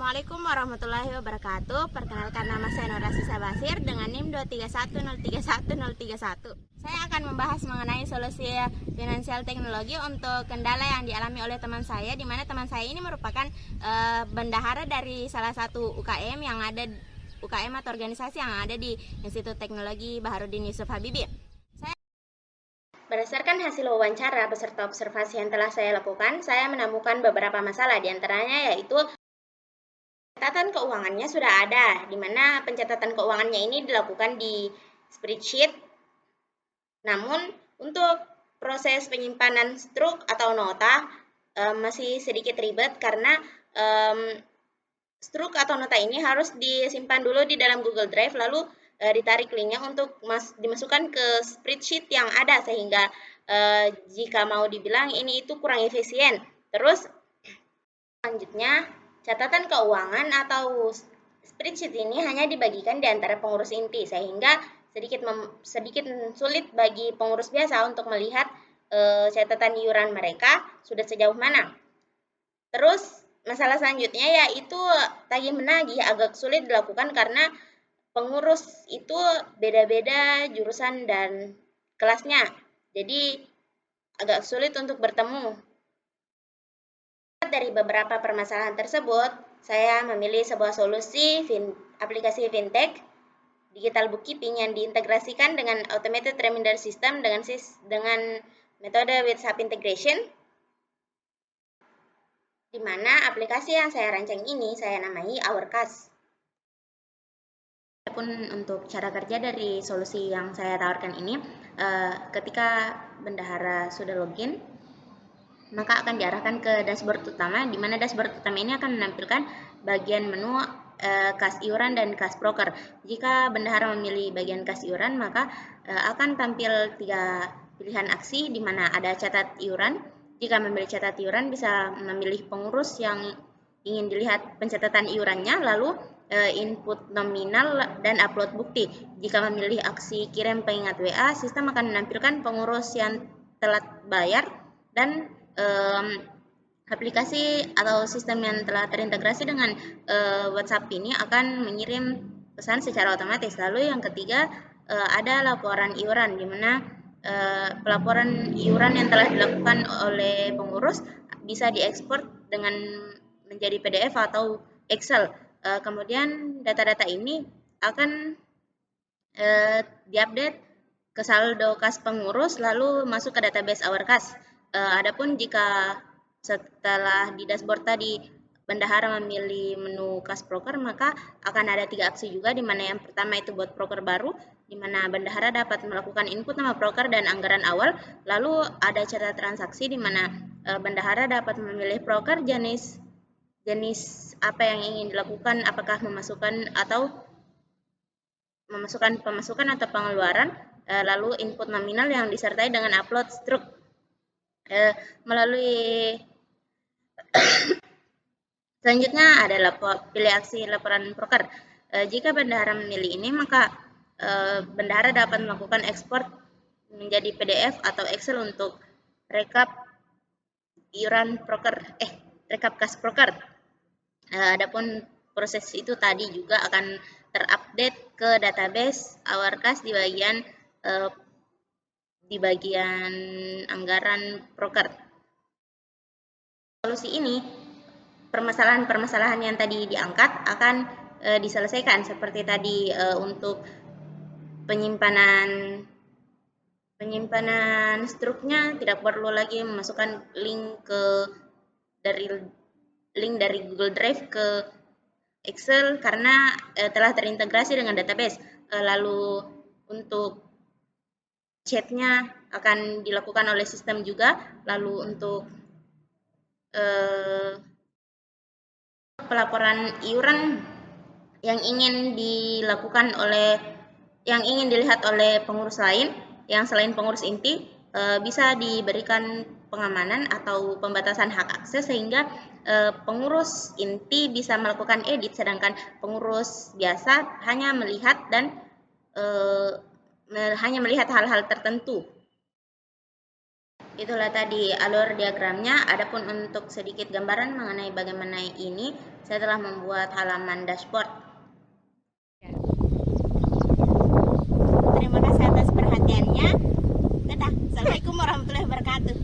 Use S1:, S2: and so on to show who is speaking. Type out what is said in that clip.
S1: Assalamualaikum warahmatullahi wabarakatuh. Perkenalkan, nama saya Nora Sisa Basir dengan NIM 231031031. Saya akan membahas mengenai solusi finansial teknologi untuk kendala yang dialami oleh teman saya, di mana teman saya ini merupakan bendahara dari salah satu UKM atau organisasi yang ada di Institut Teknologi Baharudin Yusuf Habibie. Berdasarkan hasil wawancara beserta observasi yang telah saya lakukan, saya menemukan beberapa masalah, diantaranya yaitu pencatatan keuangannya sudah ada, di mana pencatatan keuangannya ini dilakukan di spreadsheet. Namun, untuk proses penyimpanan struk atau nota masih sedikit ribet karena struk atau nota ini harus disimpan dulu di dalam Google Drive, lalu ditarik linknya untuk dimasukkan ke spreadsheet yang ada, sehingga jika mau dibilang ini itu kurang efisien. Terus selanjutnya, catatan keuangan atau spreadsheet ini hanya dibagikan di antara pengurus inti, sehingga sedikit sulit bagi pengurus biasa untuk melihat catatan iuran mereka sudah sejauh mana. Terus masalah selanjutnya yaitu tagih menagih agak sulit dilakukan karena pengurus itu beda-beda jurusan dan kelasnya, jadi agak sulit untuk bertemu. Dari beberapa permasalahan tersebut, saya memilih sebuah solusi aplikasi fintech digital bookkeeping yang diintegrasikan dengan automated reminder system dengan metode WhatsApp integration, di mana aplikasi yang saya rancang ini saya namai OurCash. Adapun untuk cara kerja dari solusi yang saya tawarkan ini, ketika bendahara sudah login, maka akan diarahkan ke dashboard utama, di mana dashboard utama ini akan menampilkan bagian menu kas iuran dan kas broker. Jika bendahara memilih bagian kas iuran, maka akan tampil 3 pilihan aksi, di mana ada catat iuran. Jika memilih catat iuran, bisa memilih pengurus yang ingin dilihat pencatatan iurannya, lalu input nominal dan upload bukti. Jika memilih aksi kirim pengingat WA, sistem akan menampilkan pengurus yang telat bayar, dan aplikasi atau sistem yang telah terintegrasi dengan WhatsApp ini akan mengirim pesan secara otomatis. Lalu yang ketiga, ada laporan iuran, di mana pelaporan iuran yang telah dilakukan oleh pengurus bisa diekspor dengan menjadi PDF atau Excel. Kemudian data-data ini akan diupdate ke saldo kas pengurus, lalu masuk ke database OurCash. Adapun jika setelah di dashboard tadi bendahara memilih menu kas broker, maka akan ada 3 aksi juga, di mana yang pertama itu buat broker baru, di mana bendahara dapat melakukan input nama broker dan anggaran awal. Lalu ada catat transaksi, di mana bendahara dapat memilih broker, jenis apa yang ingin dilakukan, apakah memasukkan pemasukan atau pengeluaran, lalu input nominal yang disertai dengan upload struk. Selanjutnya adalah pilih aksi laporan broker. Jika bendahara memilih ini, maka bendahara dapat melakukan ekspor menjadi PDF atau Excel untuk rekap iuran rekap kas broker. Adapun proses itu tadi juga akan terupdate ke database OurCash di bagian anggaran broker. Solusi ini, permasalahan yang tadi diangkat akan diselesaikan, seperti tadi untuk penyimpanan struknya tidak perlu lagi memasukkan link dari Google Drive ke Excel karena telah terintegrasi dengan database. Lalu untuk chatnya akan dilakukan oleh sistem juga. Lalu untuk pelaporan iuran yang ingin dilihat oleh pengurus lain yang selain pengurus inti, bisa diberikan pengamanan atau pembatasan hak akses, sehingga pengurus inti bisa melakukan edit, sedangkan pengurus biasa hanya melihat hal-hal tertentu. Itulah tadi alur diagramnya. Adapun untuk sedikit gambaran mengenai bagaimana ini, saya telah membuat halaman dashboard. Terima kasih atas perhatiannya. Dadah. Assalamualaikum warahmatullahi wabarakatuh.